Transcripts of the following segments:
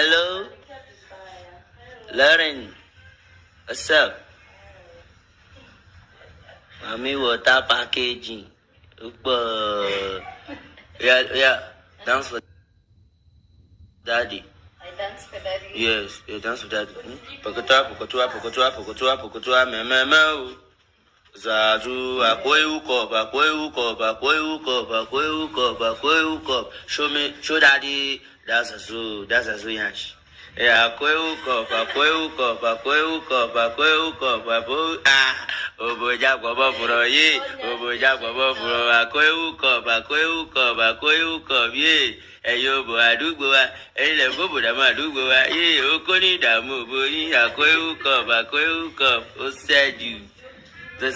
hello. Lauren, what's up? Mommy, water packaging. Yeah, dance for daddy. I dance for daddy? Yes, yeah, dance for daddy. Pokotoa, me. Zazu, akwai ukop. Show daddy, that's a zoo, yansh. Yeah, akwai ukop. Oboja kwabo furo ye, akwai ukop, ye. Eyo bo adugbo wa, ele bobo da ma adugbo wa, ye, okoni da mo bo yi, akwai ukop, o said you. Hey,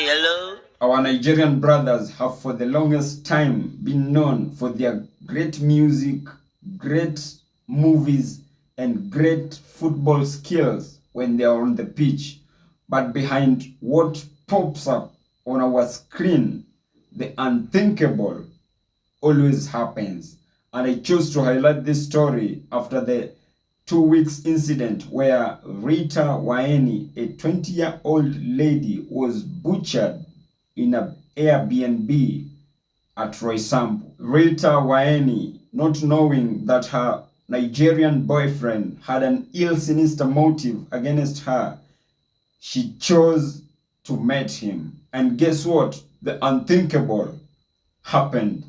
hello. Our Nigerian brothers have for the longest time been known for their great music, great movies, and great football skills when they are on the pitch. But behind what pops up on our screen, the unthinkable always happens. And I chose to highlight this story after the 2 weeks incident where Rita Waeni, a 20-year-old lady, was butchered in an Airbnb at Roysambu. Rita Waeni, not knowing that her Nigerian boyfriend had an ill, sinister motive against her, she chose to meet him. And guess what? The unthinkable happened.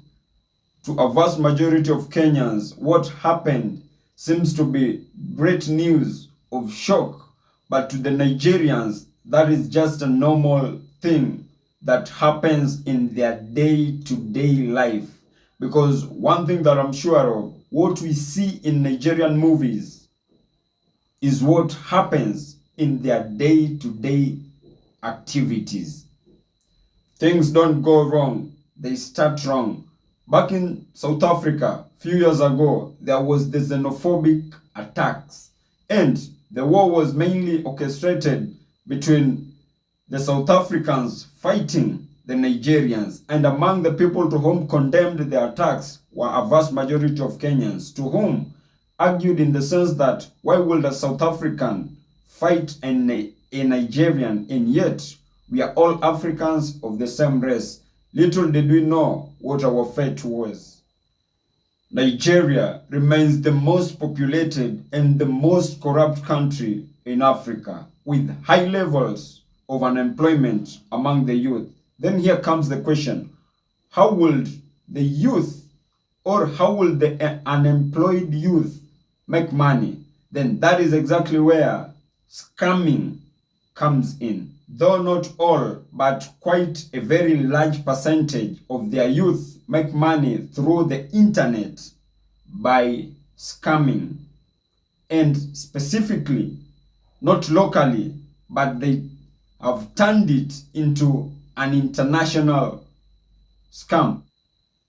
To a vast majority of Kenyans, what happened seems to be great news of shock. But to the Nigerians, that is just a normal thing that happens in their day-to-day life. Because one thing that I'm sure of, what we see in Nigerian movies is what happens in their day-to-day activities. Things don't go wrong, they start wrong. Back in South Africa, a few years ago, there was the xenophobic attacks. And the war was mainly orchestrated between the South Africans fighting the Nigerians. And among the people to whom condemned the attacks were a vast majority of Kenyans, to whom argued in the sense that why will a South African fight a Nigerian, and yet we are all Africans of the same race. Little did we know what our fate was. Nigeria remains the most populated and the most corrupt country in Africa, with high levels of unemployment among the youth. Then here comes the question, how will the youth, or how will the unemployed youth make money? Then that is exactly where scamming comes in. Though not all, but quite a very large percentage of their youth make money through the internet by scamming. And specifically, not locally, but they have turned it into an international scam.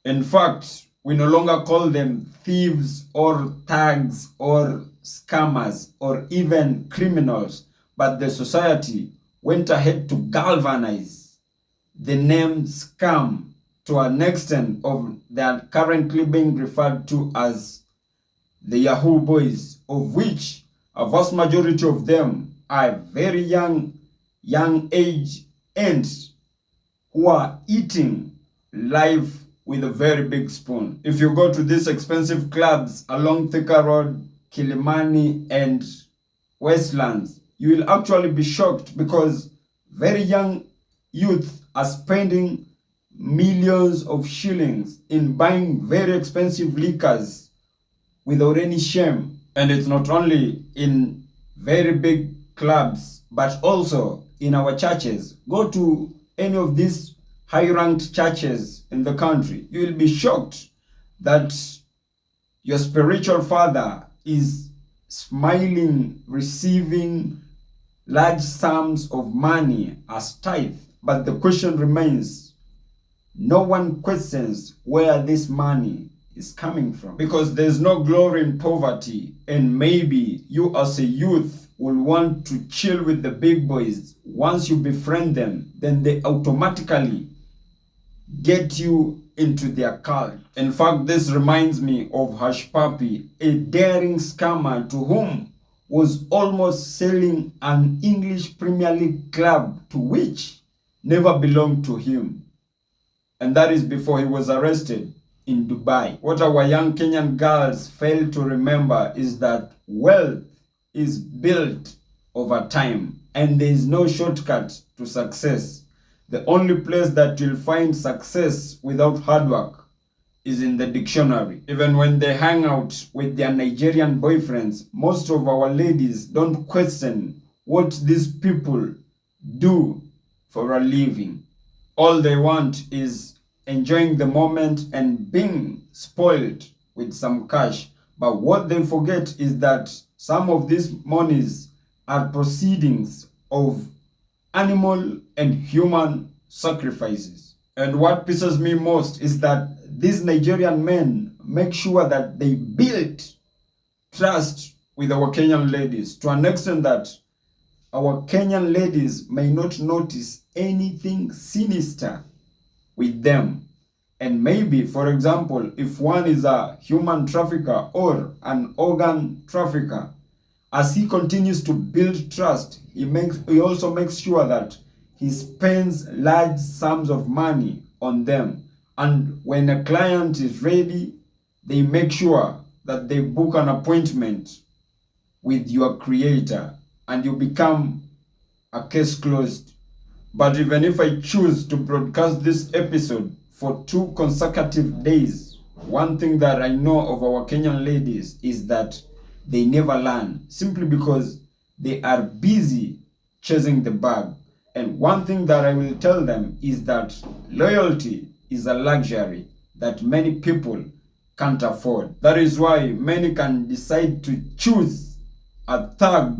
In fact, we no longer call them thieves or thugs or scammers or even criminals, but the society went ahead to galvanize the name scam to an extent of they are currently being referred to as the Yahoo boys, of which a vast majority of them are very young age and who are eating life with a very big spoon. If you go to these expensive clubs along Thika Road, Kilimani and Westlands, you will actually be shocked because very young youth are spending millions of shillings in buying very expensive liquors without any shame. And it's not only in very big clubs, but also in our churches. Go to any of these high-ranked churches in the country. You will be shocked that your spiritual father is smiling, receiving large sums of money as tithe. But the question remains, no one questions where this money is coming from, because there's no glory in poverty. And maybe you as a youth will want to chill with the big boys. Once you befriend them, then they automatically get you into their cult. In fact, this reminds me of Hush Puppy, a daring scammer to whom was almost selling an English Premier League club to which never belonged to him. And that is before he was arrested in Dubai. What our young Kenyan girls fail to remember is that wealth is built over time and there is no shortcut to success. The only place that you'll find success without hard work is in the dictionary. Even when they hang out with their Nigerian boyfriends, most of our ladies don't question what these people do for a living. All they want is enjoying the moment and being spoiled with some cash. But what they forget is that some of these monies are proceedings of animal and human sacrifices. And what pisses me most is that these Nigerian men make sure that they build trust with our Kenyan ladies to an extent that our Kenyan ladies may not notice anything sinister with them. And maybe, for example, if one is a human trafficker or an organ trafficker, as he continues to build trust, he also makes sure that he spends large sums of money on them. And when a client is ready, they make sure that they book an appointment with your creator and you become a case closed. But even if I choose to broadcast this episode for 2 consecutive days, one thing that I know of our Kenyan ladies is that they never learn, simply because they are busy chasing the bag. And one thing that I will tell them is that loyalty is a luxury that many people can't afford. That is why many can decide to choose a thug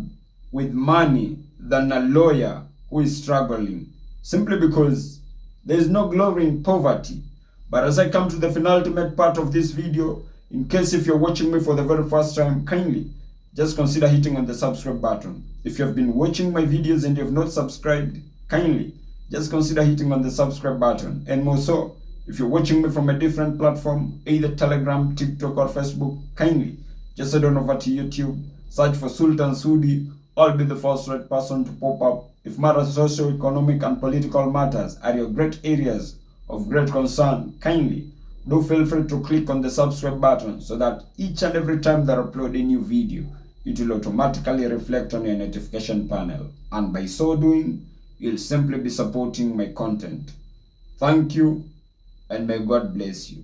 with money than a lawyer who is struggling, simply because there is no glory in poverty. But as I come to the penultimate part of this video, in case if you're watching me for the very first time, kindly just consider hitting on the subscribe button. If you have been watching my videos and you have not subscribed, kindly just consider hitting on the subscribe button. And more so, if you're watching me from a different platform, either Telegram, TikTok or Facebook, kindly just head on over to YouTube, search for Sultan Sudi. I'll be the first right person to pop up. If matters socio-economic and political matters are your great areas of great concern, kindly do feel free to click on the subscribe button so that each and every time that I upload a new video, it will automatically reflect on your notification panel. And by so doing, you'll simply be supporting my content. Thank you, and may God bless you.